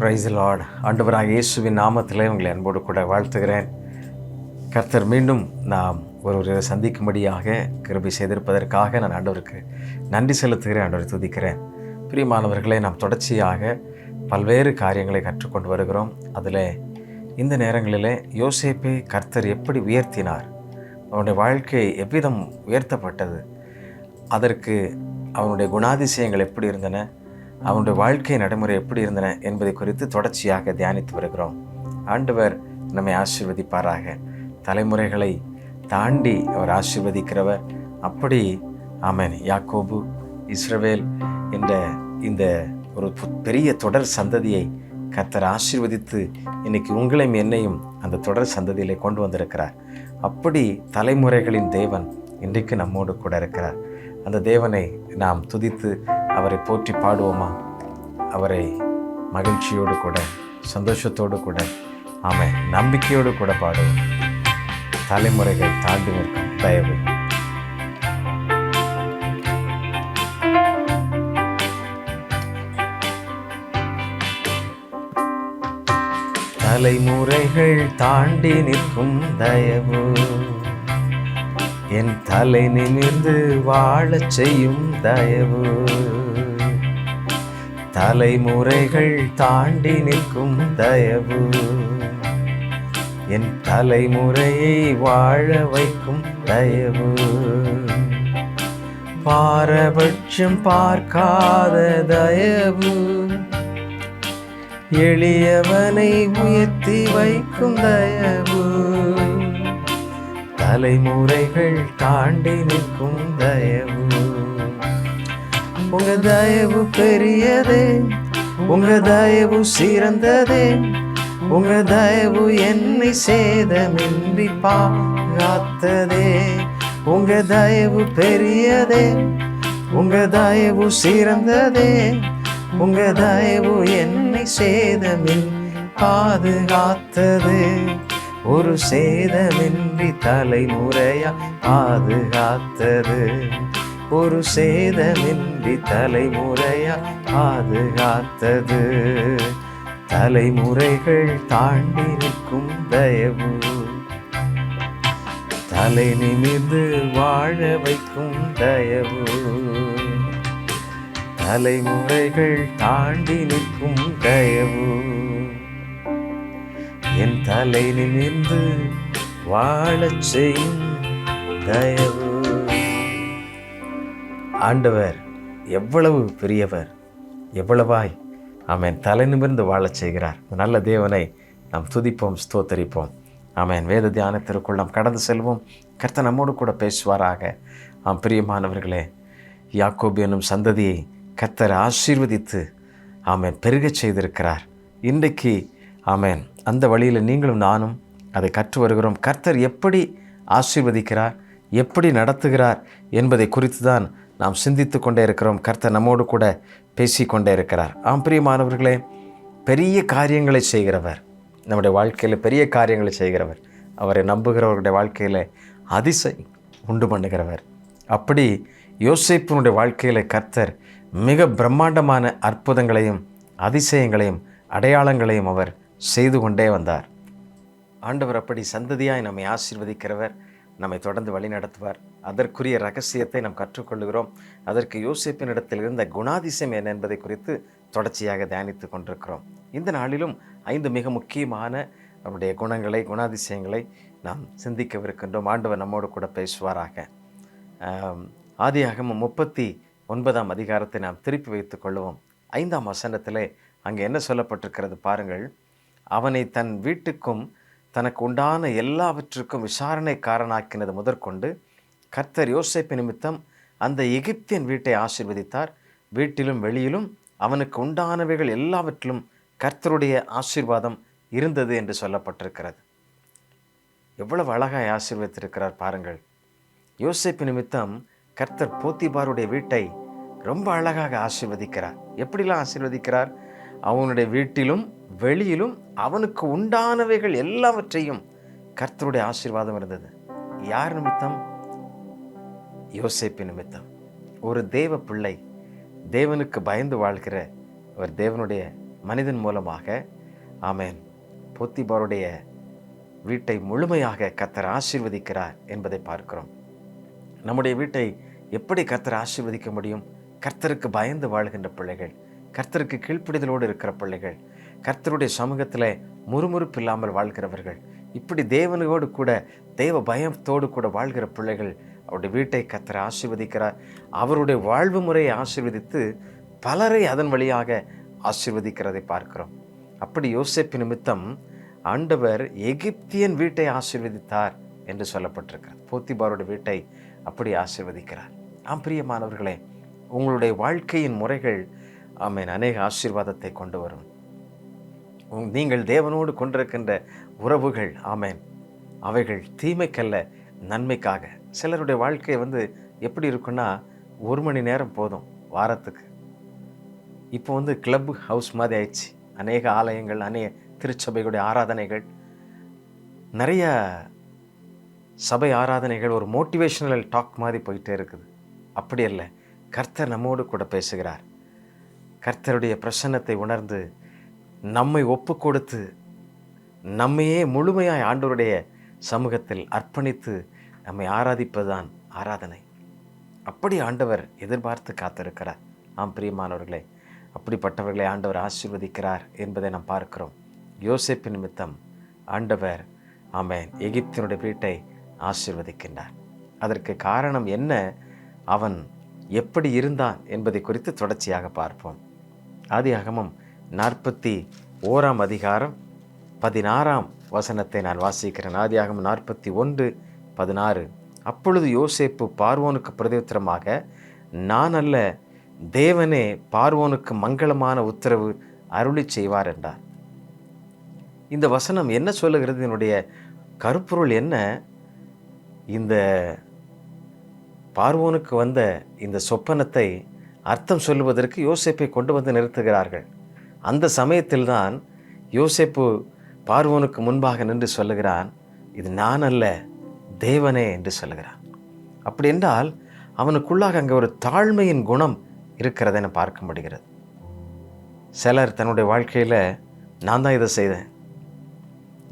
Price Lord. ஆண்டவராக இயேசுவின் நாமத்திலே உங்களை அன்போடு கூட வாழ்த்துகிறேன். கர்த்தர் மீண்டும் நாம் ஒருவரை சந்திக்கும்படியாக கிருபை செய்திருப்பதற்காக நான் ஆண்டவருக்கு நன்றி செலுத்துகிறேன், ஆண்டவரை துதிக்கிறேன். பிரியமானவர்களே, நாம் தொடர்ச்சியாக பல்வேறு காரியங்களை கற்றுக்கொண்டு வருகிறோம். அதில் இந்த நேரங்களில் யோசேப்பை கர்த்தர் எப்படி உயர்த்தினார், அவனுடைய வாழ்க்கை எவ்விதம் உயர்த்தப்பட்டது, அதற்கு அவனுடைய குணாதிசயங்கள் எப்படி இருந்தன, அவனுடைய வாழ்க்கை நடைமுறை எப்படி இருந்தன என்பதை குறித்து தொடர்ச்சியாக தியானித்து வருகிறோம். ஆண்டவர் நம்மை ஆசீர்வதிப்பாராக. தலைமுறைகளை தாண்டி அவர் ஆசீர்வதிக்கிறவர். அப்படி ஆமென். யாக்கோபு, இஸ்ரவேல் என்ற இந்த ஒரு பெரிய தொடர் சந்ததியை கர்த்தர் ஆசீர்வதித்து இன்னைக்கு உங்களையும் என்னையும் அந்த தொடர் சந்ததியிலே கொண்டு வந்திருக்கிறார். அப்படி தலைமுறைகளின் தேவன் இன்றைக்கு நம்மோடு கூட இருக்கிறார். அந்த தேவனை நாம் துதித்து அவரை போற்றி பாடுவோமா? அவரை மகிழ்ச்சியோடு கூட, சந்தோஷத்தோடு கூட, ஆமென், நம்பிக்கையோடு கூட பாடுவோம். தலைமுறைகள் தாண்டி நிற்கும் தயவு. தலைமுறைகள் தாண்டி நிற்கும் தயவு, என் தலை நிமிர்ந்து வாழச் செய்யும் தயவு. தலைமுறைகள் தாண்டி நிற்கும் தயவு, என் தலைமுறையை வாழ வைக்கும் தயவு. பாரபட்சம் பார்க்காத தயவு, எளியவனை உயர்த்தி வைக்கும் தயவு. தலைமுறைகள் தாண்டி நிற்கும் தயவு. உங்க தயவு பெரியதே, உங்க தயவு சிறந்ததே, உங்க தயவு என்னை சேதமின்றி பாராத்ததே. உங்க தயவு பெரியதே, உங்க தயவு சிறந்ததே, உங்க தயவு என்னை சேதமின்றி பாதுகாத்தது. ஒரு சேதமின்றி தலைமுறையா பாதுகாத்தது. ஒரு சேதமின்றி தலைமுறையா பாதுகாத்தது. தலைமுறைகள் தாண்டி நிற்கும் தயவு, தலை நிமிர்ந்து வாழ வைக்கும் தயவு. தலைமுறைகள் தாண்டி நிற்கும் தயவு, என் தலை நிமிர்ந்து வாழச் செய்யும் தயவு. ஆண்டவர் எவ்வளவு பெரியவர், எவ்வளவாய் ஆமென் தலை நிமிர்ந்து வாழச் செய்கிறார். நல்ல தேவனை நாம் துதிப்போம், ஸ்தோத்தரிப்போம். ஆமென். வேத தியானத்திற்குள் நாம் கடந்து செல்வோம். கர்த்தர் நம்மோடு கூட பேசுவாராக. பிரியமானவர்களே, யாக்கோபு என்னும் சந்ததியை கர்த்தர் ஆசீர்வதித்து ஆமென் பெருகச் செய்திருக்கிறார். இன்றைக்கு ஆமென் அந்த வழியில் நீங்களும் நானும் அதை கற்று வருகிறோம். கர்த்தர் எப்படி ஆசீர்வதிக்கிறார், எப்படி நடத்துகிறார் என்பதை குறித்து தான் நாம் சிந்தித்து கொண்டே இருக்கிறோம். கர்த்தர் நம்மோடு கூட பேசிக்கொண்டே இருக்கிறார். பிரியமானவர்களே, பெரிய காரியங்களை செய்கிறவர், நம்முடைய வாழ்க்கையில் பெரிய காரியங்களை செய்கிறவர், அவரை நம்புகிறவர்களுடைய வாழ்க்கையில் அதிசயம் உண்டு பண்ணுகிறவர். அப்படி யோசேப்பினுடைய வாழ்க்கையில் கர்த்தர் மிக பிரம்மாண்டமான அற்புதங்களையும் அதிசயங்களையும் அடையாளங்களையும் அவர் செய்து கொண்டே வந்தார். ஆண்டவர் அப்படி சந்ததியாய் நம்மை ஆசீர்வதிக்கிறவர், நம்மை தொடர்ந்து வழி நடத்துவார். அதற்குரிய ரகசியத்தை நாம் கற்றுக்கொள்கிறோம். அதற்கு யோசேப்பினிடத்தில் இருந்த குணாதிசயம் என்ன என்பதை குறித்து தொடர்ச்சியாக தியானித்து கொண்டிருக்கிறோம். இந்த நாளிலும் 5 மிக முக்கியமான நம்முடைய குணங்களை, குணாதிசயங்களை நாம் சிந்திக்கவிருக்கின்றோம். ஆண்டவர் நம்மோடு கூட பேசுவாராக. ஆதியாகமம் 39ஆம் அதிகாரத்தை நாம் திருப்பி வைத்துக் கொள்வோம். 5ஆம் வசனத்திலே அங்கே என்ன சொல்லப்பட்டிருக்கிறது பாருங்கள். அவனை தன் வீட்டுக்கும் தனக்கு உண்டான எல்லாவற்றுக்கும் விசாரணைக்காரனாக்கினது முதற்கொண்டு கர்த்தர் யோசேப்பு நிமித்தம் அந்த எகிப்தியன் வீட்டை ஆசீர்வதித்தார். வீட்டிலும் வெளியிலும் அவனுக்கு உண்டானவைகள் எல்லாவற்றிலும் கர்த்தருடைய ஆசீர்வாதம் இருந்தது என்று சொல்லப்பட்டிருக்கிறது. எவ்வளவு அழகாய் ஆசீர்வதித்திருக்கிறார் பாருங்கள். யோசேப்பு நிமித்தம் கர்த்தர் போத்திபாருடைய வீட்டை ரொம்ப அழகாக ஆசீர்வதிக்கிறார். எப்படிலாம் ஆசீர்வதிக்கிறார்? அவனுடைய வீட்டிலும் வெளியிலும் அவனுக்கு உண்டானவைகள் எல்லாவற்றையும் கர்த்தருடைய ஆசீர்வாதம் இருந்தது. யார் நிமித்தம்? யோசேப்பு நிமித்தம். ஒரு தேவ பிள்ளை, தேவனுக்கு பயந்து வாழ்கிற ஒரு தேவனுடைய மனிதன் மூலமாக ஆமென் போத்திபாருடைய வீட்டை முழுமையாக கர்த்தர் ஆசீர்வதிக்கிறார் என்பதை பார்க்கிறோம். நம்முடைய வீட்டை எப்படி கர்த்தர் ஆசீர்வதிக்க முடியும்? கர்த்தருக்கு பயந்து வாழ்கின்ற பிள்ளைகள், கர்த்தருக்கு கீழ்ப்பிடிதலோடு இருக்கிற பிள்ளைகள், கர்த்தருடைய சமூகத்தில் முறுமுறுப்பு இல்லாமல் வாழ்கிறவர்கள், இப்படி தேவனோடு கூட தேவ பயத்தோடு கூட வாழ்கிற பிள்ளைகள், அவருடைய வீட்டை கர்த்தர் ஆசீர்வதிக்கிறார். அவருடைய வாழ்வு முறையை ஆசீர்வதித்து பலரை அதன் வழியாக ஆசீர்வதிக்கிறதை பார்க்கிறோம். அப்படி யோசேப்பு நிமித்தம் ஆண்டவர் எகிப்தியன் வீட்டை ஆசீர்வதித்தார் என்று சொல்லப்பட்டிருக்கிறது. போத்திபாருடைய வீட்டை அப்படி ஆசீர்வதிக்கிறார். பிரியமானவர்களே, உங்களுடைய வாழ்க்கையின் முறைகள் ஆமென் அநேக ஆசீர்வாதத்தை கொண்டு வரும். நீங்கள் தேவனோடு கொண்டிருக்கின்ற உறவுகள் ஆமென் அவைகள் தீமைக்கல்ல, நன்மைக்காக. சிலருடைய வாழ்க்கை எப்படி இருக்குன்னா, 1 மணி நேரம் போதும் வாரத்துக்கு. இப்போ கிளப் ஹவுஸ் மாதிரி ஆயிடுச்சு. அநேக ஆலயங்கள், அநேக திருச்சபைகளுடைய ஆராதனைகள், நிறைய சபை ஆராதனைகள் ஒரு மோட்டிவேஷனல் டாக் மாதிரி போயிட்டே இருக்குது. அப்படி அல்ல, கர்த்தர் நம்மோடு கூட பேசுகிறார். கர்த்தருடைய பிரசன்னத்தை உணர்ந்து நம்மை ஒப்பு கொடுத்து நம்மையே முழுமையாய் ஆண்டவருடைய சமூகத்தில் அர்ப்பணித்து நம்மை ஆராதிப்பதுதான் ஆராதனை. அப்படி ஆண்டவர் எதிர்பார்த்து காத்திருக்கிறார். பிரியமானவர்களே, அப்படிப்பட்டவர்களை ஆண்டவர் ஆசீர்வதிக்கிறார் என்பதை நாம் பார்க்கிறோம். யோசேப்பு நிமித்தம் ஆண்டவர் ஆமென் எகிப்தினுடைய வீட்டை ஆசீர்வதிக்கின்றார். அதற்கு காரணம் என்ன, அவன் எப்படி இருந்தான் என்பதை குறித்து தொடர்ச்சியாக பார்ப்போம். ஆதியாகமம் 41 அதிகாரம் 16 நான் வாசிக்கிறேன். ஆதியாகமம் 41:16. அப்பொழுது யோசேப்பு பார்வோனுக்கு பிரதியுத்தரமாக, நான் அல்ல, தேவனே பார்வோனுக்கு மங்களமான உத்தரவு அருளி செய்வார் என்றார். இந்த வசனம் என்ன சொல்லுகிறது? என்னுடைய கருப்பொருள் என்ன? இந்த பார்வோனுக்கு வந்த இந்த சொப்பனத்தை அர்த்தம் சொல்லுவதற்கு யோசேப்பை கொண்டு வந்து நிறுத்துகிறார்கள். அந்த சமயத்தில்தான் யோசேப்பு பார்வோனுக்கு முன்பாக நின்று சொல்லுகிறான், இது நான் அல்ல, தேவனே என்று சொல்லுகிறான். அப்படி என்றால் அவனுக்குள்ளாக அங்கே ஒரு தாழ்மையின் குணம் இருக்கிறதை நான் பார்க்க முடிகிறது. சிலர் தன்னுடைய வாழ்க்கையில், நான் தான் இதை செய்தேன்,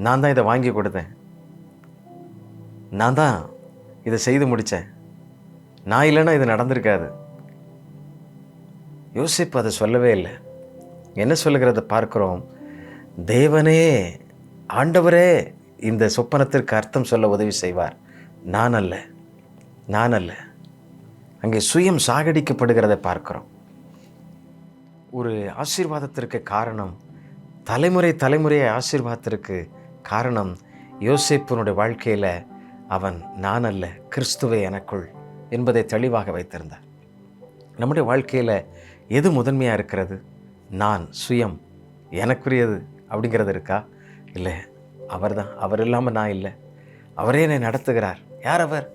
நான் தான் இதை வாங்கி கொடுத்தேன், நான் தான் இதை செய்து முடித்தேன், நான் இல்லைன்னா இது நடந்திருக்காது. யோசிப்பு அதை சொல்லவே இல்லை. என்ன சொல்லுகிறத பார்க்கிறோம்? தேவனே, ஆண்டவரே இந்த சொப்பனத்திற்கு அர்த்தம் சொல்ல உதவி செய்வார், நான் அல்ல, நான் அல்ல. அங்கே சுயம் சாகடிக்கப்படுகிறதை பார்க்கிறோம். ஒரு ஆசீர்வாதத்திற்கு காரணம், தலைமுறையை ஆசீர்வாதத்திற்கு காரணம் யோசேப்பினுடைய வாழ்க்கையில் அவன் நான் அல்ல, கிறிஸ்துவே எனக்குள் என்பதை தெளிவாக வைத்திருந்தார். நம்முடைய வாழ்க்கையில் எது முதன்மையாக இருக்கிறது? நான், சுயம், எனக்குரியது அப்படிங்கிறது இருக்கா? இல்லை, அவர் தான். அவர் இல்லாமல் நான் இல்லை. அவரே என்னை நடத்துகிறார். யார் அவர்?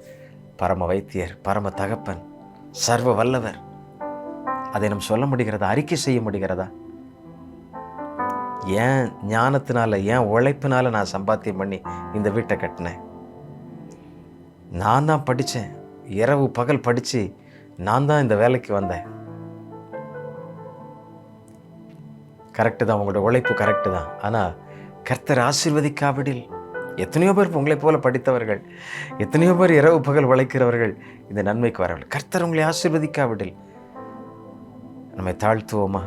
பரம வைத்தியர், பரம தகப்பன், சர்வ வல்லவர். அதை நாம் சொல்ல முடிகிறதா? அறிக்கை செய்ய முடிகிறதா? ஏன் ஞானத்தினால, ஏன் உழைப்பினால நான் சம்பாத்தியம் பண்ணி இந்த வீட்டை கட்டினேன்? நான் தான் படித்தேன், இரவு பகல் படித்து நான் தான் இந்த வேலைக்கு வந்தேன். கரெக்டு தான், உங்களோட உழைப்பு கரெக்டு தான். ஆனால் கர்த்தர் ஆசீர்வதிக்காவிடில், எத்தனையோ பேர் உங்களை போல படித்தவர்கள், எத்தனையோ பேர் இரவு பகல் உழைக்கிறவர்கள் இந்த நன்மைக்கு வரவில்லை. கர்த்தர் உங்களை ஆசீர்வதிக்காவிடில் நம்மை தாழ்த்துவோமா?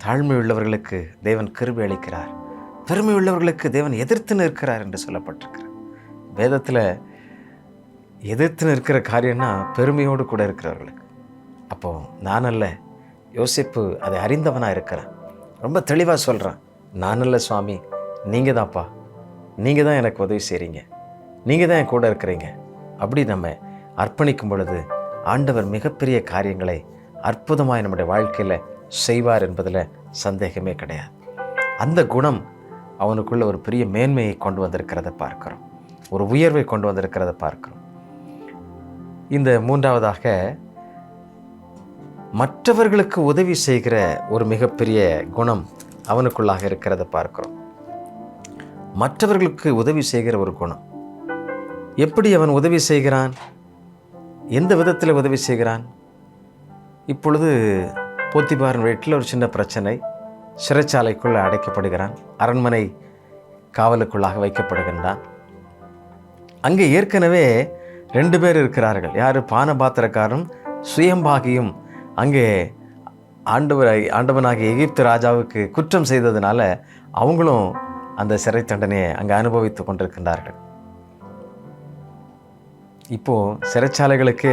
தாழ்மை உள்ளவர்களுக்கு தேவன் கிருபை அளிக்கிறார், பெருமை உள்ளவர்களுக்கு தேவன் எதிர்த்து நிற்கிறார் என்று சொல்லப்பட்டிருக்கிறார். வேதத்தில் எதிர்த்து நிற்கிற காரியம்னா பெருமையோடு கூட இருக்கிறவர்களுக்கு. அப்போது நான் அல்ல, யோசிப்பு அதை அறிந்தவனாக இருக்கிறான். ரொம்ப தெளிவாக சொல்கிறான், நான் அல்ல சுவாமி, நீங்கள் தான்ப்பா, நீங்கள் தான் எனக்கு உதவி செய்கிறீங்க, நீங்கள் தான் என் கூட இருக்கிறீங்க. அப்படி நம்ம அர்ப்பணிக்கும் பொழுது ஆண்டவர் மிகப்பெரிய காரியங்களை அற்புதமாக நம்முடைய வாழ்க்கையில் செய்வார் என்பதில் சந்தேகமே கிடையாது. அந்த குணம் அவனுக்குள்ள ஒரு பெரிய மேன்மையை கொண்டு வந்திருக்கிறத பார்க்கிறோம், ஒரு உயர்வை கொண்டு வந்திருக்கிறத பார்க்கிறோம். இந்த மூன்றாவதாக, மற்றவர்களுக்கு உதவி செய்கிற ஒரு மிகப்பெரிய குணம் அவனுக்குள்ளாக இருக்கிறத பார்க்கிறோம். மற்றவர்களுக்கு உதவி செய்கிற ஒரு குணம். எப்படி அவன் உதவி செய்கிறான்? எந்த விதத்தில் உதவி செய்கிறான்? இப்பொழுது போத்திபாரின் வீட்டில் ஒரு சின்ன பிரச்சனை, சிறைச்சாலைக்குள்ளே அடைக்கப்படுகிறான். அரண்மனை காவலுக்குள்ளாக வைக்கப்படுகின்றான். அங்கே ஏற்கனவே 2 பேர் இருக்கிறார்கள். யார்? பானபாத்திரக்காரரும் சுயம்பாகியும் அங்கே ஆண்டவனாகிய எகிப்து ராஜாவுக்கு குற்றம் செய்ததுனால அவங்களும் அந்த சிறை தண்டனையை அங்கே அனுபவித்து கொண்டிருக்கின்றார்கள். இப்போது சிறைச்சாலைகளுக்கு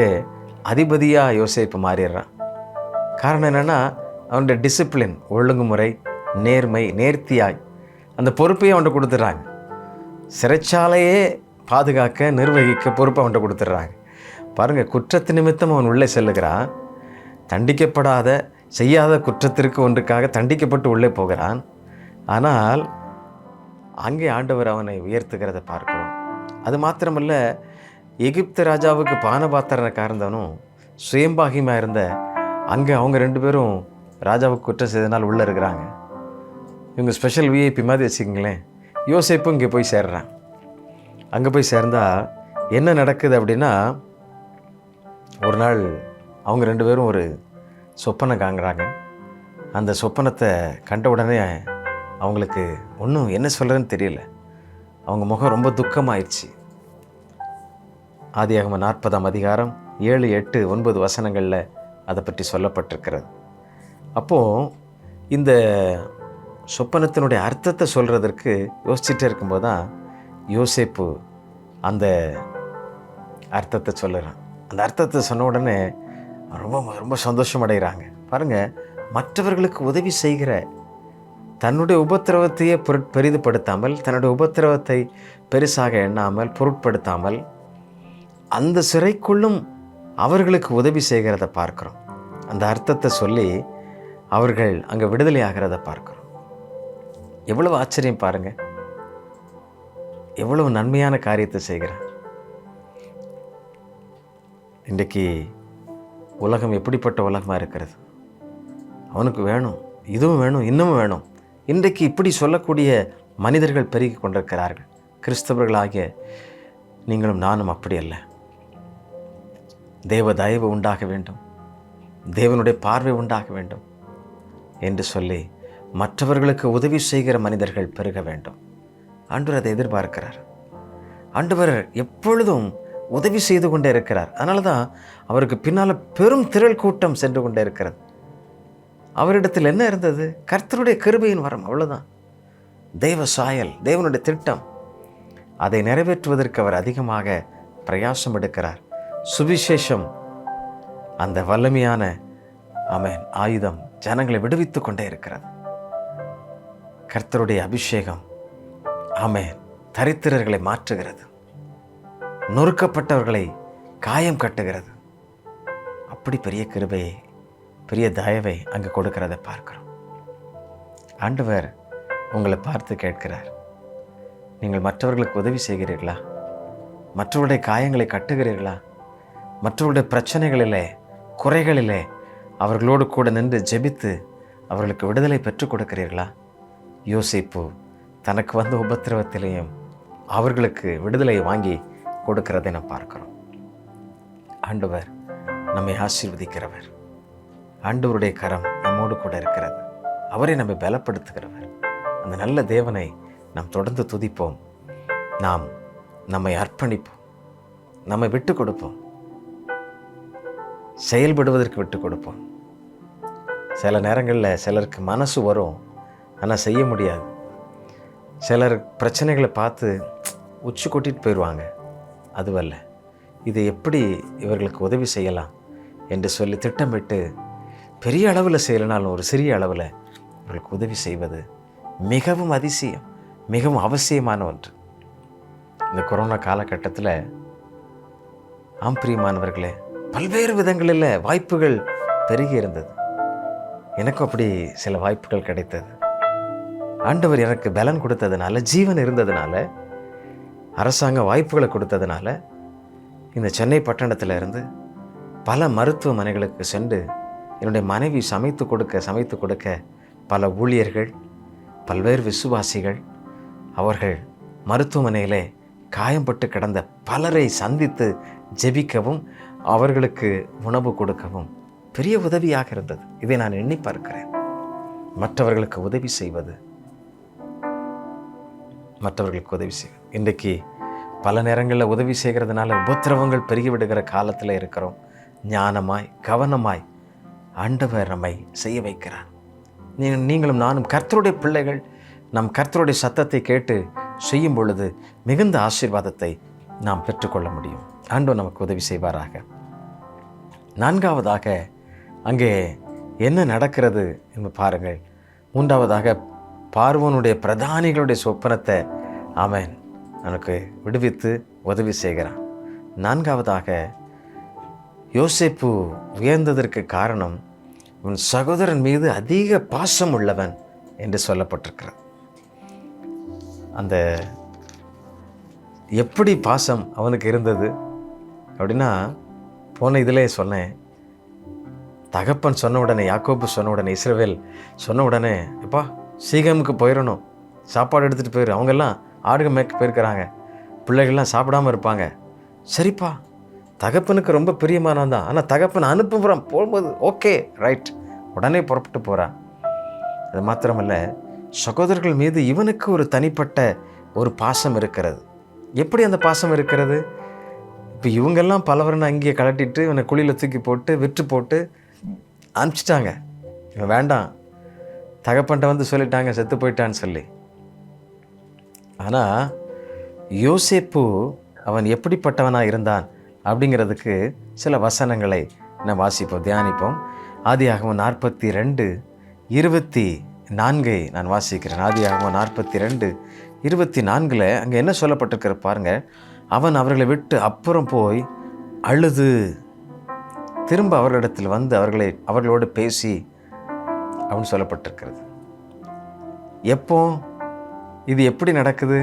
அதிபதியாக யோசேப்பு மாறிடுறான். காரணம் என்னென்னா, அவனுடைய டிசிப்ளின், ஒழுங்குமுறை, நேர்மை, நேர்த்தியாய் அந்த பொறுப்பையும் அவன்கிட்ட கொடுத்துட்றாங்க. சிறைச்சாலையே பாதுகாக்க, நிர்வகிக்க பொறுப்பை அவன்கிட்ட கொடுத்துட்றாங்க. பாருங்கள், குற்றத்து நிமித்தம் அவன் உள்ளே செல்லுகிறான். தண்டிக்கப்படாத, செய்யாத குற்றத்திற்கு ஒன்றுக்காக தண்டிக்கப்பட்டு உள்ளே போகிறான். ஆனால் அங்கே ஆண்டவர் அவனை உயர்த்துகிறத பார்க்கிறோம். அது மாத்திரமல்ல, எகிப்து ராஜாவுக்கு பானபாத்திரக்காக இருந்தவனும் சுயம்பாகியமாக இருந்த அங்கே அவங்க 2 பேரும் ராஜாவுக்கு குற்றம் செய்தனால் உள்ளே இருக்கிறாங்க. இவங்க ஸ்பெஷல் விஐபி மாதிரி வச்சுக்கிங்களேன். யோசேப்பும் இங்கே போய் சேர்றான். அங்கே போய் சேர்ந்தால் என்ன நடக்குது அப்படின்னா, ஒரு நாள் அவங்க 2 பேரும் ஒரு சொப்பனை காண்கிறாங்க. அந்த சொப்பனத்தை கண்ட உடனே அவங்களுக்கு ஒன்றும் என்ன சொல்கிறேன்னு தெரியல. அவங்க முகம் ரொம்ப துக்கமாயிடுச்சு. ஆதியாகமம் 40ஆம் அதிகாரம் 7, 8, 9 வசனங்களில் அதை பற்றி சொல்லப்பட்டிருக்கிறது. அப்போது இந்த சொப்பனத்தினுடைய அர்த்தத்தை சொல்கிறதற்கு யோசிச்சுட்டே இருக்கும்போது தான் யோசேப்பு அந்த அர்த்தத்தை சொல்லுறான். அந்த அர்த்தத்தை சொன்ன உடனே ரொம்ப ரொம்ப சந்தோஷம் அடைகிறாங்க. பாருங்கள், மற்றவர்களுக்கு உதவி செய்கிற, தன்னுடைய உபத்திரவத்தையே பெரிதுபடுத்தாமல், தன்னுடைய உபத்திரவத்தை பெருசாக எண்ணாமல், பொருட்படுத்தாமல் அந்த சிறைக்குள்ளும் அவர்களுக்கு உதவி செய்கிறத பார்க்குறோம். அந்த அர்த்தத்தை சொல்லி அவர்கள் அங்கே விடுதலை ஆகிறத பார்க்குறோம். எவ்வளவு ஆச்சரியம் பாருங்கள், எவ்வளவு நன்மையான காரியத்தை செய்கிறான். இன்றைக்கு உலகம் எப்படிப்பட்ட உலகமாக இருக்கிறது. அவனுக்கு வேணும், இதுவும் வேணும், இன்னமும் வேணும். இன்றைக்கு இப்படி சொல்லக்கூடிய மனிதர்கள் பெருகி கொண்டிருக்கிறார்கள். கிறிஸ்தவர்களாகிய நீங்களும் நானும் அப்படி அல்ல. தேவ தயவு உண்டாக வேண்டும், தேவனுடைய பார்வை உண்டாக வேண்டும் என்று சொல்லி மற்றவர்களுக்கு உதவி செய்கிற மனிதர்கள் பெருக வேண்டும். ஆண்டவர் அதை எதிர்பார்க்கிறார். ஆண்டவர் எப்பொழுதும் உதவி செய்து கொண்டே இருக்கிறார். அதனால தான் அவருக்கு பின்னால் பெரும் திரள் கூட்டம் சென்று கொண்டே இருக்கிறது. அவரிடத்தில் என்ன இருந்தது? கர்த்தருடைய கிருபையின் வரம், அவ்வளோதான். தெய்வ சாயல், தேவனுடைய திட்டம், அதை நிறைவேற்றுவதற்கு அவர் அதிகமாக பிரயாசம் எடுக்கிறார். சுவிசேஷம் அந்த வல்லமையான ஆயுதம் ஜனங்களை விடுவித்து கொண்டே இருக்கிறது. கர்த்தருடைய அபிஷேகம் தரித்திரர்களை மாற்றுகிறது, நொறுக்கப்பட்டவர்களை காயம் கட்டுகிறது. அப்படி பெரிய கிருபையை, பெரிய தயவை அங்கே கொடுக்கிறத பார்க்கிறோம். ஆண்டவர் உங்களை பார்த்து கேட்கிறார், நீங்கள் மற்றவர்களுக்கு உதவி செய்கிறீர்களா? மற்றவருடைய காயங்களை கட்டுகிறீர்களா? மற்றவருடைய பிரச்சனைகளிலே, குறைகளிலே அவர்களோடு கூட நின்று ஜெபித்து அவர்களுக்கு விடுதலை பெற்றுக் கொடுக்கிறீர்களா? யோசேப்பு தனக்கு வந்த உபத்திரவத்திலேயும் அவர்களுக்கு விடுதலை வாங்கி கொடுக்கிறதை நாம் பார்க்கிறோம். ஆண்டவர் நம்மை ஆசீர்வதிக்கிறவர். ஆண்டவருடைய கரம் நம்மோடு கூட இருக்கிறது. அவரை நம்மை பலப்படுத்துகிறவர். அந்த நல்ல தேவனை நாம் தொடர்ந்து துதிப்போம். நாம் நம்மை அர்ப்பணிப்போம், நம்மை விட்டு கொடுப்போம், செயல்படுவதற்கு விட்டு கொடுப்போம். சில நேரங்களில் சிலருக்கு மனசு வரும், ஆனால் செய்ய முடியாது. சிலர் பிரச்சனைகளை பார்த்து உச்சி கொட்டிட்டு போயிடுவாங்க. அதுவல்ல, இதை எப்படி இவர்களுக்கு உதவி செய்யலாம் என்று சொல்லி திட்டமிட்டு பெரிய அளவில் செய்யலைனாலும் ஒரு சிறிய அளவில் இவர்களுக்கு உதவி செய்வது மிகவும் அதிசயம், மிகவும் அவசியமான ஒன்று. இந்த கொரோனா காலகட்டத்தில் பிரியமானவர்களே, பல்வேறு விதங்களில் வாய்ப்புகள் பெருகி இருந்தது. எனக்கும் அப்படி சில வாய்ப்புகள் கிடைத்தது. ஆண்டவர் எனக்கு பலன் கொடுத்ததுனால, ஜீவன் இருந்ததுனால, அரசாங்க வாய்ப்புகளை கொடுத்ததுனால இந்த சென்னை பட்டணத்தில் இருந்து பல மருத்துவமனைகளுக்கு சென்று என்னுடைய மனைவி சமைத்து கொடுக்க பல ஊழியர்கள், பல்வேறு விசுவாசிகள், அவர்கள் மருத்துவமனையிலே காயம்பட்டு கிடந்த பலரை சந்தித்து ஜெபிக்கவும் அவர்களுக்கு உணவு கொடுக்கவும் பெரிய உதவியாக இருந்தது. இதை நான் எண்ணி பார்க்கிறேன். மற்றவர்களுக்கு உதவி செய்வது. இன்றைக்கு பல நேரங்களில் உதவி செய்கிறதுனால உபத்திரவங்கள் பெருகி விடுகிற காலத்தில் இருக்கிறோம். ஞானமாய் கவனமாய் ஆண்டவர் நம்மை செய்ய வைக்கிறார். நீங்களும் நானும் கர்த்தருடைய பிள்ளைகள். நம் கர்த்தருடைய சத்தத்தை கேட்டு செய்யும் பொழுது மிகுந்த ஆசீர்வாதத்தை நாம் பெற்றுக்கொள்ள முடியும். ஆண்டவர் நமக்கு உதவி செய்வாராக. 4வதாக அங்கே என்ன நடக்கிறது என்று பாருங்கள். 3வதாக பார்வோனுடைய பிரதானிகளுடைய சொப்பனத்தை அவன் எனக்கு விடுவித்து உதவி செய்கிறான். 4வதாக யோசேப்பு உயர்ந்ததற்கு காரணம் உன் சகோதரன் மீது அதிக பாசம் உள்ளவன் என்று சொல்லப்பட்டிருக்கிறது. அந்த எப்படி பாசம் அவனுக்கு இருந்தது அப்படின்னா, போன இதிலே சொன்னேன், தகப்பன் சொன்ன உடனே, யாக்கோபு சொன்ன உடனே, இஸ்ரவேல் சொன்ன உடனே, எப்பா சீகமுக்கு போயிடணும், சாப்பாடு எடுத்துகிட்டு போயிரு, அவங்கெல்லாம் ஆடுக மேய்க்க போயிருக்கிறாங்க, பிள்ளைகள்லாம் சாப்பிடாமல் இருப்பாங்க. சரிப்பா, தகப்பனுக்கு ரொம்ப பிரியமானவன் தான். ஆனால் தகப்பன் அனுப்புகிறான், போகும்போது ஓகே ரைட், உடனே புறப்பட்டு போகிறான். அது மாத்திரமல்ல, சகோதரர்கள் மீது இவனுக்கு ஒரு தனிப்பட்ட ஒரு பாசம் இருக்கிறது. எப்படி அந்த பாசம் இருக்கிறது? இப்போ இவங்கெல்லாம் பலவரனை அங்கேயே கலட்டிட்டு இவனை குழியில் தூக்கி போட்டு விற்று போட்டு அனுப்பிச்சிட்டாங்க. இவன் வேண்டாம், தகப்பன்ட்ட வந்து சொல்லிட்டாங்க செத்து போயிட்டான்னு சொல்லி. ஆனால் யோசேப்பு அவன் எப்படிப்பட்டவனாக இருந்தான் அப்படிங்கிறதுக்கு சில வசனங்களை நான் வாசிப்போம், தியானிப்போம். ஆதியாகமம் 42:24 நான் வாசிக்கிறேன். ஆதியாகமம் 42:24 அங்கே என்ன சொல்லப்பட்டிருக்கிற பாருங்க. அவன் அவர்களை விட்டு அப்புறம் போய் அழுது திரும்ப அவர்களிடத்தில் வந்து அவர்களோடு பேசி அப்படின்னு சொல்லப்பட்டிருக்கிறது. எப்போ இது எப்படி நடக்குது?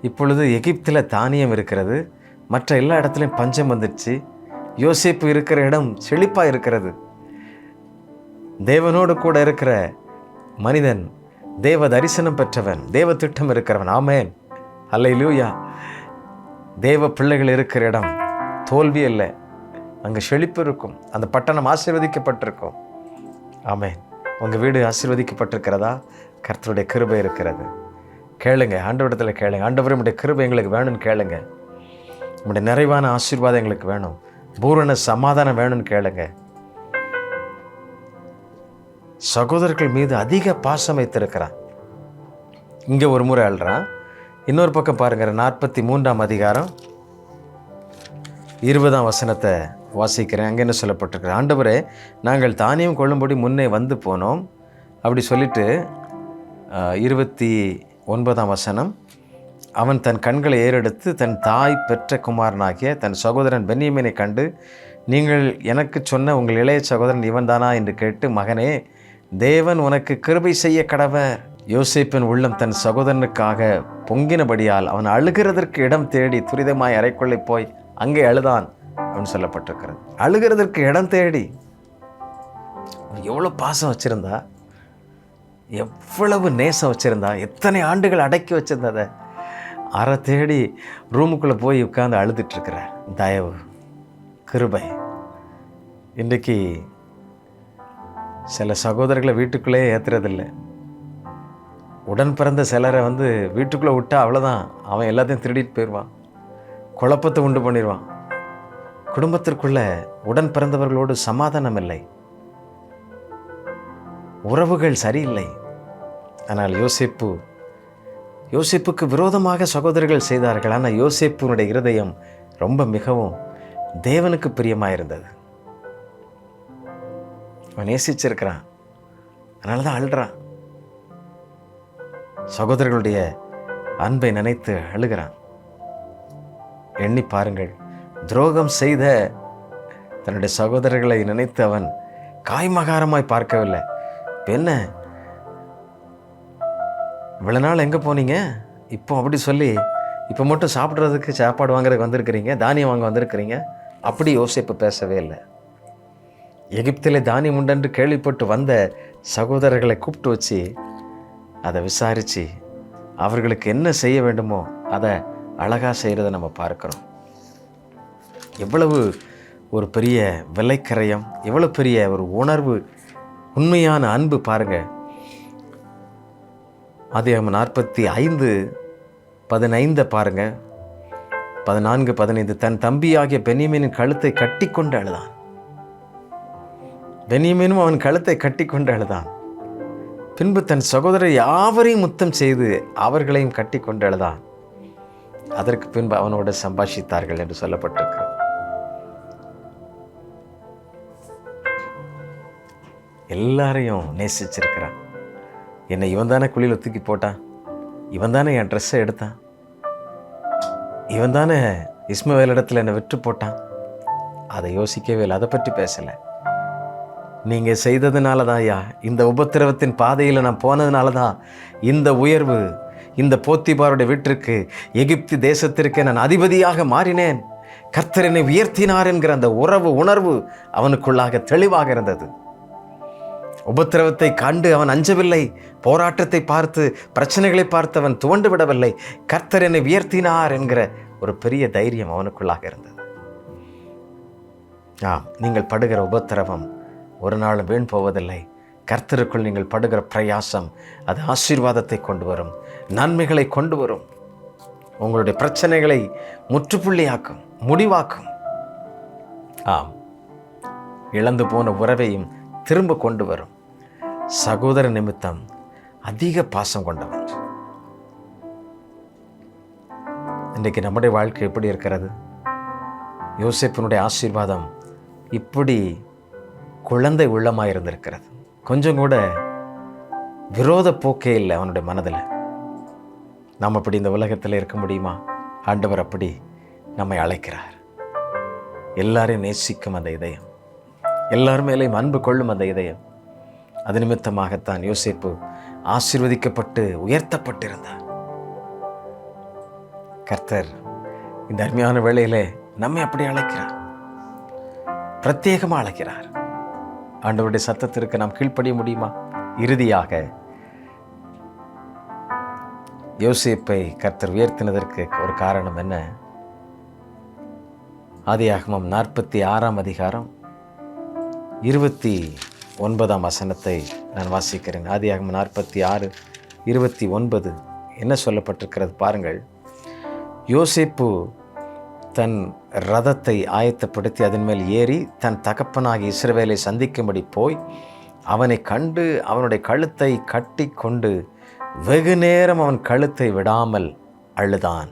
இப்பொழுது எகிப்தில் தானியம் இருக்கிறது, மற்ற எல்லா இடத்துலையும் பஞ்சம் வந்துடுச்சு. யோசேப்பு இருக்கிற இடம் செழிப்பாக இருக்கிறது. தேவனோடு கூட இருக்கிற மனிதன், தேவ தரிசனம் பெற்றவன், தேவ திட்டம் இருக்கிறவன். ஆமேன், அல்லேலூயா. தேவ பிள்ளைகள் இருக்கிற இடம் தோல்வி இல்லை, அங்கே செழிப்பு இருக்கும். அந்த பட்டணம் ஆசீர்வதிக்கப்பட்டிருக்கும். ஆமேன். உங்கள் வீடு ஆசீர்வதிக்கப்பட்டிருக்கிறதா? கர்த்தருடைய கிருபை இருக்கிறது. கேளுங்க, ஆண்டவரிடத்தில் கேளுங்க. ஆண்டவர் நம்முடைய கிருபை எங்களுக்கு வேணும்னு கேளுங்க. நம்முடைய நிறைவான ஆசீர்வாதம் எங்களுக்கு வேணும், பூரண சமாதானம் வேணும்னு கேளுங்க. சகோதரர்கள் மீது அதிக பாசம் வைத்திருக்கிறான். இங்கே ஒரு முறை அழுறான். இன்னொரு பக்கம் பாருங்க, 43:20 வாசிக்கிறேன். அங்கே என்ன சொல்லப்பட்டிருக்கிற? ஆண்டவரே, நாங்கள் தானியம் கொள்ளும்படி முன்னே வந்து போனோம் அப்படி சொல்லிட்டு 29 அவன் தன் கண்களை ஏறெடுத்து தன் தாய் பெற்ற குமாரனாகிய தன் சகோதரன் பென்யமீனை கண்டு, நீங்கள் எனக்கு சொன்ன உங்கள் இளைய சகோதரன் இவன் தானா என்று கேட்டு, மகனே, தேவன் உனக்கு கிருபை செய்ய கடவர். யோசேப்பின் உள்ளம் தன் சகோதரனுக்காக பொங்கினபடியால் அவன் அழுகிறதற்கு இடம் தேடி துரிதமாய் அறைக்குள்ளே போய் அங்கே அழுதான் அப்படின்னு சொல்லப்பட்டிருக்கிறது. அழுகிறதற்கு இடம் தேடி. எவ்வளோ பாசம் வச்சிருந்தா, எவ்வளவு நேசம் வச்சிருந்தா, எத்தனை ஆண்டுகள் அடக்கி வச்சிருந்ததை அறை தேடி ரூமுக்குள்ளே போய் உட்கார்ந்து அழுதுட்டுருக்கிற தயவு, கிருபை. இன்றைக்கு சில சகோதரர்களை வீட்டுக்குள்ளே ஏற்றுறதில்லை. உடன் பிறந்த சிலரை வந்து வீட்டுக்குள்ளே விட்டா அவ்வளோதான், அவன் எல்லாத்தையும் திருடிட்டு போயிடுவான், குழப்பத்தை உண்டு பண்ணிடுவான். குடும்பத்திற்குள்ள உடன் பிறந்தவர்களோடு சமாதானம் இல்லை, உறவுகள் சரியில்லை. ஆனால் யோசேப்புக்கு விரோதமாக சகோதரர்கள் செய்தார்கள். ஆனால் யோசேப்புனுடைய இருதயம் ரொம்ப மிகவும் தேவனுக்கு பிரியமாக இருந்தது. அவன் நேசிச்சிருக்கிறான், அதனால தான் அழுறான். சகோதரர்களுடைய அன்பை நினைத்து அழுகிறான். எண்ணி பாருங்கள், துரோகம் செய்த தன்னுடைய சகோதரர்களை நினைத்து அவன் காய்மகாரமாய் பார்க்கவில்லை. என்ன, இவ்வளோ நாள் எங்கே போனீங்க, இப்போ அப்படி சொல்லி இப்போ மட்டும் சாப்பிட்றதுக்கு சாப்பாடு வாங்குறதுக்கு வந்திருக்கிறீங்க, தானியம் வாங்க வந்திருக்கிறீங்க, அப்படி யோசேப்பு பேசவே இல்லை. எகிப்திலே தானியம் உண்டென்று கேள்விப்பட்டு வந்த சகோதரர்களை கூப்பிட்டு வச்சு அதை விசாரித்து அவர்களுக்கு என்ன செய்ய வேண்டுமோ அதை அழகாக செய்கிறத நம்ம பார்க்குறோம். எவ்வளவு ஒரு பெரிய விலைக்கரையம், எவ்வளோ பெரிய ஒரு உணர்வு, உண்மையான அன்பு பாருங்கள். ஆதியாகமம் 45:15 பாருங்க. 14-15. தன் தம்பியாகிய பென்யமீனின் கழுத்தை கட்டி கொண்டு அழுதான். பென்யமீனும் அவன் கழுத்தை கட்டி கொண்டு அழுதான். பின்பு தன் சகோதரர் யாவரையும் முத்தம் செய்து அவர்களையும் கட்டி கொண்டு அழுதான். அதற்கு பின்பு அவனோடு சம்பாஷித்தார்கள் என்று சொல்லப்பட்டிருக்கிறது. எல்லாரையும் நேசிச்சிருக்கிறான். என்னை இவன் தானே குழியில் தூக்கி போட்டான், இவன் தானே என் ட்ரெஸ்ஸை எடுத்தான், இவன் தானே இஸ்மவேல் இடத்துல என்னை விட்டு போட்டான். அதை யோசிக்கவே இல்லை, அதை பற்றி பேசலை. நீங்கள் செய்ததுனால தான் ஐயா, இந்த உபத்திரவத்தின் பாதையில் நான் போனதுனால தான் இந்த உயர்வு, இந்த போத்திபாருடைய வீட்டிற்கு, எகிப்து தேசத்திற்கு நான் அதிபதியாக மாறினேன். கர்த்தர் என்னை உயர்த்தினார் என்கிற அந்த உணர்வு அவனுக்குள்ளாக தெளிவாக இருந்தது. உபத்திரவத்தை கண்டு அவன் அஞ்சவில்லை. போராட்டத்தை பார்த்து, பிரச்சனைகளை பார்த்து அவன் துவண்டு விடவில்லை. கர்த்தர் என்னை உயர்த்தினார் என்கிற ஒரு பெரிய தைரியம் அவனுக்குள்ளாக இருந்தது. நீங்கள் படுகிற உபத்திரவம் ஒரு நாள் வீண் போவதில்லை. கர்த்தருக்குள் நீங்கள் படுகிற பிரயாசம் அது ஆசீர்வாதத்தை கொண்டு வரும், நன்மைகளை கொண்டு வரும். உங்களுடைய பிரச்சனைகளை முற்றுப்புள்ளியாக்கும், முடிவாக்கும். இழந்து போன உறவையும் திரும்ப கொண்டு வரும். சகோதர நிமித்தம் அதிக பாசம் கொண்டவன். இன்றைக்கு நம்முடைய வாழ்க்கை எப்படி இருக்கிறது? யோசேப்பினுடைய ஆசீர்வாதம் இப்படி குழந்தை உள்ளமாக இருந்திருக்கிறது. கொஞ்சம் கூட விரோத போக்கே இல்லை அவனுடைய மனதில். நாம் அப்படி இந்த உலகத்தில் இருக்க முடியுமா? ஆண்டவர் அப்படி நம்மை அழைக்கிறார். எல்லாரையும் நேசிக்கும் அந்த இதயம், எல்லார் மேலேயும் அன்பு கொள்ளும் அந்த இதயம். அது நிமித்தமாகத்தான் யோசேப்பு ஆசீர்வதிக்கப்பட்டு உயர்த்தப்பட்டிருந்தார். கர்த்தர் இந்த அருமையான வேளையிலே நம்மை அப்படி அழைக்கிறார், பிரத்யேகமாக அழைக்கிறார். ஆண்டவருடைய சத்தத்திற்கு நாம் கீழ்ப்படிய முடியுமா? இறுதியாக யோசேப்பை கர்த்தர் உயர்த்தினதற்கு ஒரு காரணம் என்ன? ஆதியாகமம் 46:29 நான் வாசிக்கிறேன். ஆதியாகமம் 46:29 என்ன சொல்லப்பட்டிருக்கிறது பாருங்கள். யோசேப்பு தன் ரதத்தை ஆயத்தப்படுத்தி அதன் மேல் ஏறி தன் தகப்பனாகிய இஸ்ரவேலை சந்திக்கும்படி போய் அவனை கண்டு அவனுடைய கழுத்தை கட்டி கொண்டு வெகு நேரம் அவன் கழுத்தை விடாமல் அழுதான்.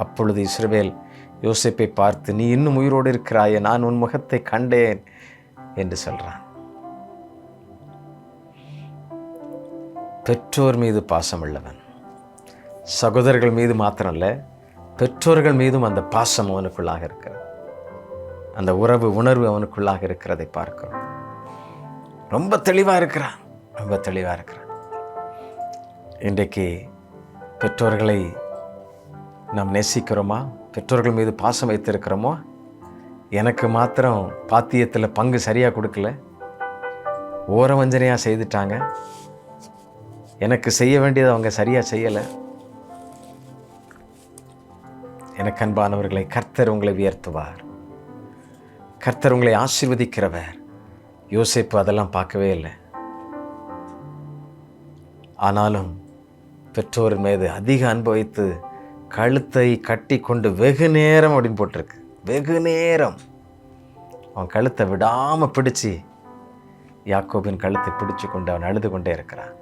அப்பொழுது இஸ்ரவேல் யோசேப்பை பார்த்து, நீ இன்னும் உயிரோடு இருக்கிறாயே, நான் உன் முகத்தை கண்டேன் என்று சொல்றான். பெற்றோர் மீது பாசம் உள்ளவன். சகோதரர்கள் மீது மாத்திரமல்ல, பெற்றோர்கள் மீதும் அந்த பாசம் அவனுக்குள்ளாக இருக்கிறது. அந்த உணர்வு அவனுக்குள்ளாக இருக்கிறதை பார்க்கிறோம். ரொம்ப தெளிவாக இருக்கிறான், ரொம்ப தெளிவாக இருக்கிறான். இன்றைக்கு பெற்றோர்களை நாம் நேசிக்கிறோமா? பெற்றோர்கள் மீது பாசம் வைத்திருக்கிறோமோ? எனக்கு மாத்திரம் பாத்தியத்தில் பங்கு சரியாக கொடுக்கல, ஓரவஞ்சனையாக செய்துட்டாங்க, எனக்கு செய்ய வேண்டியதை அவங்க சரியாக செய்யலை. எனக்கு அன்பானவர்களை, கர்த்தர் உங்களை உயர்த்துவார், கர்த்தர் உங்களை ஆசீர்வதிக்கிறவர். யோசேப்பு அதெல்லாம் பார்க்கவே இல்லை. ஆனாலும் பெற்றோர் மீது அதிக அன்பு வைத்து கழுத்தை கட்டி கொண்டு வெகு நேரம் அப்படின்னு போட்டிருக்கு. வெகு நேரம் அவன் கழுத்தை விடாமல் பிடிச்சி, யாக்கோபின் கழுத்தை பிடிச்சு கொண்டு அவன் அழுது கொண்டே இருக்கிறான்.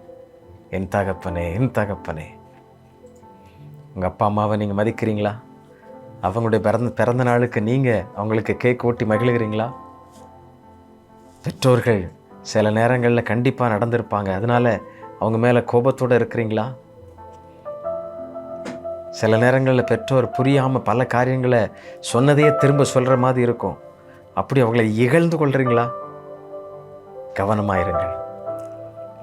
என் தகப்பனே, என் தகப்பனே. உங்கள் அப்பா அம்மாவை நீங்கள் மதிக்கிறீங்களா? அவங்களுடைய பிறந்த நாளுக்கு நீங்கள் அவங்களுக்கு கேக் ஓட்டி மகிழ்கிறீங்களா? பெற்றோர்கள் சில நேரங்களில் கண்டிப்பாக நடந்திருப்பாங்க, அதனால் அவங்க மேலே கோபத்தோடு இருக்கிறீங்களா? சில நேரங்களில் பெற்றோர் புரியாமல் பல காரியங்களை சொன்னதையே திரும்ப சொல்கிற மாதிரி இருக்கும். அப்படி அவங்களை இகழ்ந்து கொள்கிறீங்களா? கவனமாயிருங்கள்.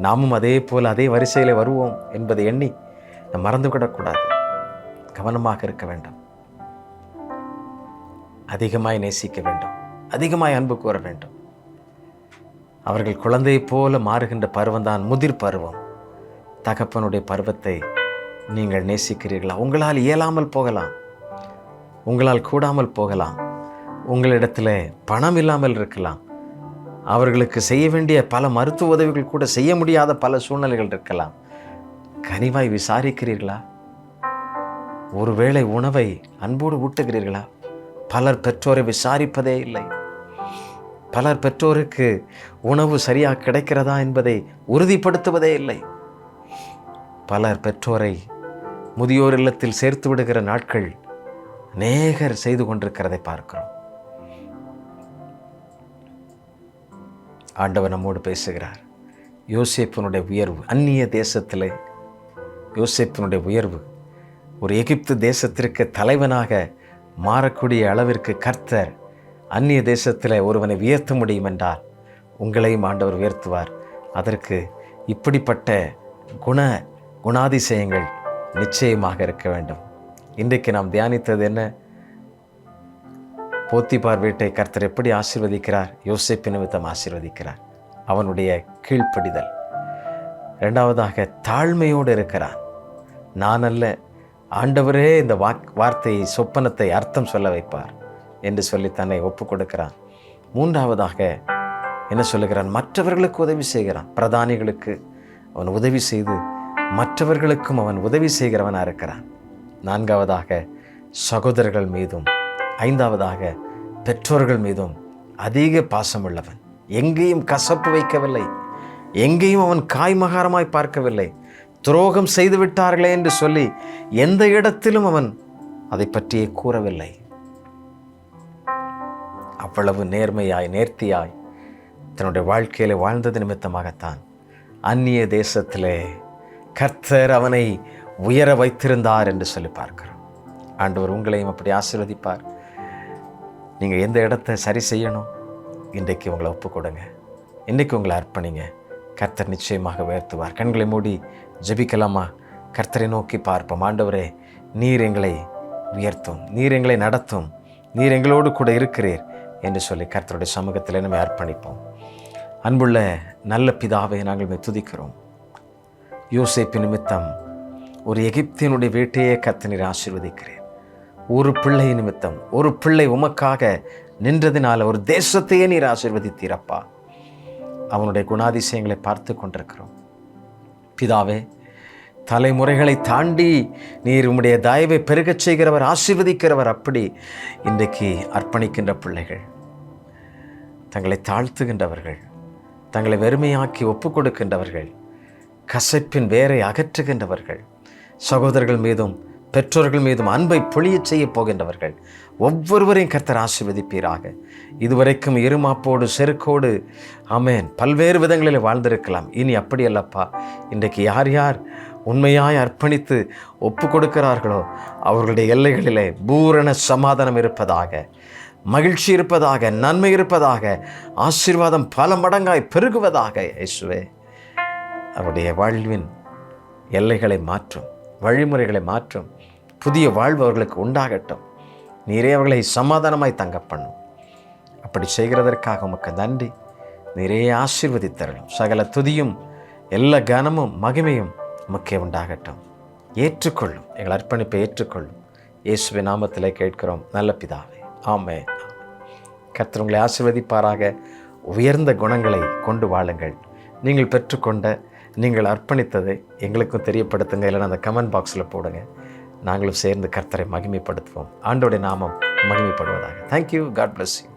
நாமும் அதே போல் அதே வரிசையில் வருவோம் என்பதை எண்ணி நாம் மறந்துவிடக்கூடாது. கவனமாக இருக்க வேண்டும். அதிகமாய் நேசிக்க வேண்டும், அதிகமாய் அன்பு கூற வேண்டும். அவர்கள் குழந்தை போல மாறுகின்ற பருவம்தான் முதிர் பருவம். தகப்பனுடைய பருவத்தை நீங்கள் நேசிக்கிறீர்களா? உங்களால் இயலாமல் போகலாம், உங்களால் கூடாமல் போகலாம், உங்களிடத்தில் பணம் இல்லாமல் இருக்கலாம், அவர்களுக்கு செய்ய வேண்டிய பல மருத்துவ உதவிகள் கூட செய்ய முடியாத பல சூழ்நிலைகள் இருக்கலாம். கனிவாய் விசாரிக்கிறீர்களா? ஒருவேளை உணவை அன்போடு ஊட்டுகிறீர்களா? பலர் பெற்றோரை விசாரிப்பதே இல்லை. பலர் பெற்றோருக்கு உணவு சரியாக கிடைக்கிறதா என்பதை உறுதிப்படுத்துவதே இல்லை. பலர் பெற்றோரை முதியோர் இல்லத்தில் சேர்த்து விடுகிற நாட்கள் அநேகர் செய்து கொண்டிருக்கிறதை பார்க்கிறோம். ஆண்டவர் நம்மோடு பேசுகிறார். யோசேப்பினுடைய உயர்வு, அந்நிய தேசத்திலே யோசேப்பினுடைய உயர்வு ஒரு எகிப்து தேசத்திற்கு தலைவனாக மாறக்கூடிய அளவிற்கு கர்த்தர் அந்நிய தேசத்தில் ஒருவனை உயர்த்த முடியும் என்றால் உங்களையும் ஆண்டவர் உயர்த்துவார். அதற்கு இப்படிப்பட்ட குணாதிசயங்கள் நிச்சயமாக இருக்க வேண்டும். இன்றைக்கு நாம் தியானித்தது என்ன? போத்திபார் வீட்டை கர்த்தர் எப்படி ஆசீர்வதிக்கிறார்? யோசேப்பு நிமித்தம் ஆசீர்வதிக்கிறார். அவனுடைய கீழ்ப்படிதல். இரண்டாவதாக தாழ்மையோடு இருக்கிறான். நான் அல்ல, ஆண்டவரே இந்த வார்த்தையை, சொப்பனத்தை அர்த்தம் சொல்ல வைப்பார் என்று சொல்லி தன்னை ஒப்பு கொடுக்கிறான். மூன்றாவதாக என்ன சொல்லுகிறான்? மற்றவர்களுக்கு உதவி செய்கிறான். பிரதானிகளுக்கு அவன் உதவி செய்து மற்றவர்களுக்கும் அவன் உதவி செய்கிறவனாக இருக்கிறான். நான்காவதாக சகோதரர்கள் மீதும், ஐந்தாவதாக பெற்றோர்கள் மீதும் அதிக பாசம் உள்ளவன். எங்கேயும் கசப்பு வைக்கவில்லை, எங்கேயும் அவன் காய்மகாரமாய் பார்க்கவில்லை. துரோகம் செய்து விட்டார்களே என்று சொல்லி எந்த இடத்திலும் அவன் அதை பற்றியே கூறவில்லை. அவ்வளவு நேர்மையாய், நேர்த்தியாய் தன்னுடைய வாழ்க்கையில வாழ்ந்தது நிமித்தமாகத்தான் அந்நிய தேசத்திலே கர்த்தர் அவனை உயர வைத்திருந்தார் என்று சொல்லி பார்க்கிறோம். ஆண்டவர் உங்களையும் அப்படி ஆசீர்வதிப்பார். நீங்கள் எந்த இடத்தை சரி செய்யணும், இன்றைக்கு உங்களை ஒப்பு கொடுங்க, இன்றைக்கு உங்களை அர்ப்பணிங்க. கர்த்தர் நிச்சயமாக உயர்த்துவார். கண்களை மூடி ஜெபிக்கலாமா? கர்த்தரை நோக்கி பார்ப்போம். ஆண்டவரே, நீர் எங்களை உயர்த்தும், நீர் எங்களை நடத்தும், நீர் எங்களோடு கூட இருக்கிறீர் என்று சொல்லி கர்த்தருடைய சமூகத்தில் நம்மை அர்ப்பணிப்போம். அன்புள்ள நல்ல பிதாவை நாங்கள் துதிக்கிறோம். யோசேப்பு நிமித்தம் ஒரு எகிப்தியனுடைய வீட்டையே கர்த்தர் நீர் ஆசீர்வதிக்கிறேன். ஒரு பிள்ளை நிமித்தம், ஒரு பிள்ளை உமக்காக நின்றதினால ஒரு தேசத்தையே நீர் ஆசீர்வதித்தீரப்பா. அவனுடைய குணாதிசயங்களை பார்த்து கொண்டிருக்கிறோம் பிதாவே. தலைமுறைகளை தாண்டி நீர் உம்முடைய தயவை பெருகச் செய்கிறவர், ஆசீர்வதிக்கிறவர். அப்படி இன்றைக்கு அர்ப்பணிக்கின்ற பிள்ளைகள், தங்களை தாழ்த்துகின்றவர்கள், தங்களை வெறுமையாக்கி ஒப்பு கொடுக்கின்றவர்கள், கசப்பின் வேரை அகற்றுகின்றவர்கள், சகோதரர்கள் மீதும் பெற்றோர்கள் மீதும் அன்பை பொழியச் செய்ய போகின்றவர்கள் ஒவ்வொருவரையும் கர்த்தர் ஆசீர்வதிப்பீராக. இதுவரைக்கும் இருமாப்போடு செருக்கோடு ஆமென் பல்வேறு விதங்களில் வாழ்ந்திருக்கலாம். இனி அப்படி அல்லப்பா. இன்றைக்கு யார் யார் உண்மையாய் அர்ப்பணித்து ஒப்பு கொடுக்கிறார்களோ அவர்களுடைய எல்லைகளிலே பூரண சமாதானம் இருப்பதாக, மகிழ்ச்சி இருப்பதாக, நன்மை இருப்பதாக, ஆசீர்வாதம் பல மடங்காய் பெருகுவதாக. இயேசுவே, அவருடைய வாழ்வின் எல்லைகளை மாற்றும், வழிமுறைகளை மாற்றும், புதிய வாழ்வு அவர்களுக்கு உண்டாகட்டும். நீரே அவர்களை சமாதானமாய் தங்க பண்ணும். அப்படி செய்கிறதற்காக உமக்கு நன்றி. நீரே ஆசீர்வதித்தரணும். சகல துதியும் எல்லா கனமும் மகிமையும் உமக்கே உண்டாகட்டும். ஏற்றுக்கொள்ளும், எங்கள் அர்ப்பணிப்பை ஏற்றுக்கொள்ளும். இயேசுவின் நாமத்திலே கேட்கிறோம் நல்ல பிதாவே, ஆமென். கர்த்தர் உங்களை ஆசீர்வதிப்பாராக. உயர்ந்த குணங்களை கொண்டு வாழுங்கள். நீங்கள் பெற்றுக்கொண்ட, நீங்கள் அர்ப்பணித்ததை எங்களுக்கும் தெரியப்படுத்துங்க. இல்லைன்னா அந்த கமெண்ட் பாக்ஸில் போடுங்க. நாங்களும் சேர்ந்து கர்த்தரை மகிமைப்படுத்துவோம். ஆண்டோடைய நாமம் மகிமைப்படுவதாக. தேங்க்யூ. God bless you.